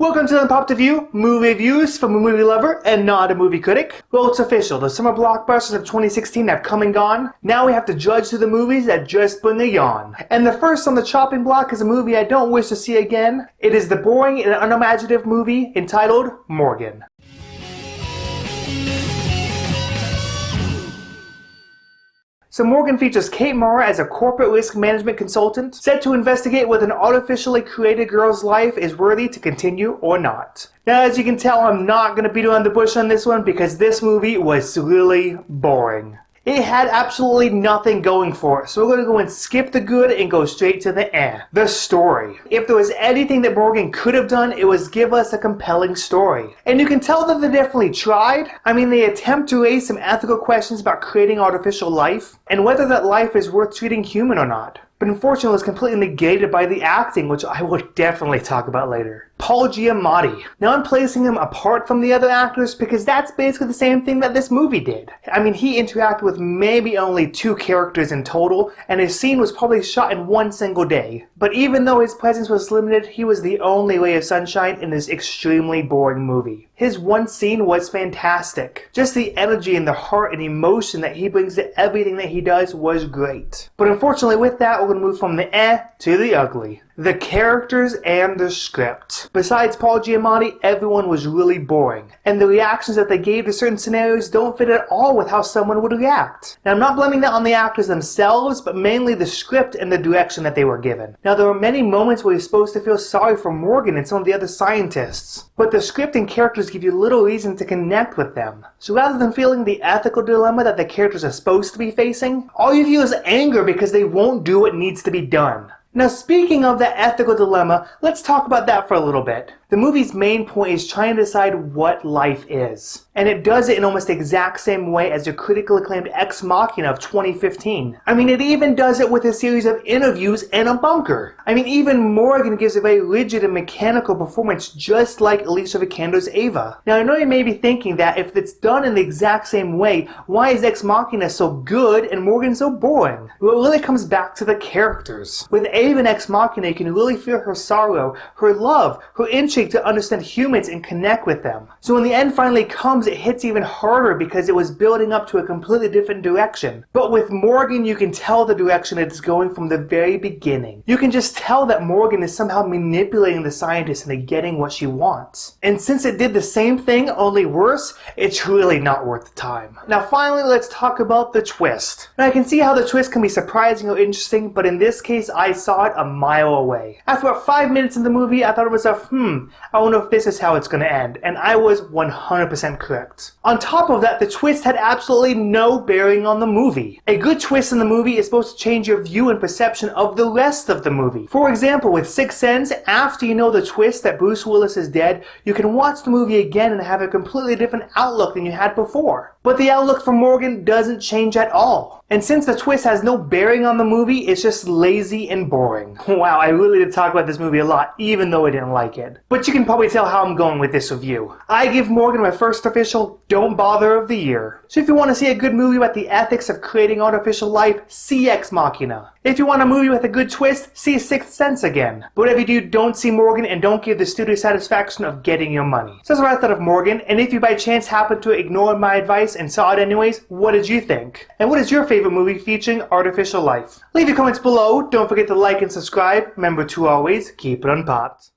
Welcome to Unpopped Review, movie reviews from a movie lover and not a movie critic. Well, it's official. The summer blockbusters of 2016 have come and gone. Now we have to judge through the movies that just bring a yawn. And the first on the chopping block is a movie I don't wish to see again. It is the boring and unimaginative movie entitled Morgan. So Morgan features Kate Mara as a corporate risk management consultant set to investigate whether an artificially created girl's life is worthy to continue or not. Now, as you can tell, I'm not going to beat around the bush on this one because this movie was really boring. It had absolutely nothing going for it, so we're going to go and skip the good and go straight to the The story. If there was anything that Morgan could have done, it was give us a compelling story. And you can tell that they definitely tried. I mean, they attempt to raise some ethical questions about creating artificial life, and whether that life is worth treating human or not. But unfortunately, it was completely negated by the acting, which I will definitely talk about later. Paul Giamatti. Now I'm placing him apart from the other actors because that's basically the same thing that this movie did. I mean, he interacted with maybe only 2 characters in total, and his scene was probably shot in one single day. But even though his presence was limited, he was the only ray of sunshine in this extremely boring movie. His one scene was fantastic. Just the energy and the heart and emotion that he brings to everything that he does was great. But unfortunately with that, we're going to move from the to the ugly. The characters and the script. Besides Paul Giamatti, everyone was really boring. And the reactions that they gave to certain scenarios don't fit at all with how someone would react. Now I'm not blaming that on the actors themselves, but mainly the script and the direction that they were given. Now there were many moments where you're supposed to feel sorry for Morgan and some of the other scientists. But the script and characters give you little reason to connect with them. So rather than feeling the ethical dilemma that the characters are supposed to be facing, all you feel is anger because they won't do what needs to be done. Now speaking of the ethical dilemma, let's talk about that for a little bit. The movie's main point is trying to decide what life is. And it does it in almost the exact same way as the critically acclaimed Ex Machina of 2015. I mean, it even does it with a series of interviews and a bunker. I mean, even Morgan gives a very rigid and mechanical performance just like Alicia Vikander's Ava. Now I know you may be thinking that if it's done in the exact same way, why is Ex Machina so good and Morgan so boring? Well, it really comes back to the characters. With Ava in Ex Machina, you can really feel her sorrow, her love, her intrigue to understand humans and connect with them. So when the end finally comes, it hits even harder because it was building up to a completely different direction. But with Morgan, you can tell the direction it's going from the very beginning. You can just tell that Morgan is somehow manipulating the scientists into getting what she wants. And since it did the same thing, only worse, it's really not worth the time. Now finally, let's talk about the twist. Now I can see how the twist can be surprising or interesting, but in this case, I saw it a mile away. After about 5 minutes in the movie, I thought to myself, I wonder if this is how it's going to end, and I was 100% correct. On top of that, the twist had absolutely no bearing on the movie. A good twist in the movie is supposed to change your view and perception of the rest of the movie. For example, with Sixth Sense, after you know the twist that Bruce Willis is dead, you can watch the movie again and have a completely different outlook than you had before. But the outlook for Morgan doesn't change at all. And since the twist has no bearing on the movie, it's just lazy and boring. Wow, I really did talk about this movie a lot, even though I didn't like it. But you can probably tell how I'm going with this review. I give Morgan my first official Don't Bother of the year. So if you want to see a good movie about the ethics of creating artificial life, see Ex Machina. If you want a movie with a good twist, see Sixth Sense again. But whatever you do, don't see Morgan and don't give the studio satisfaction of getting your money. So that's what I thought of Morgan, and if you by chance happen to ignore my advice and saw it anyways, what did you think? And what is your favorite movie featuring artificial life? Leave your comments below, don't forget to like and subscribe, remember to always keep it unpopped.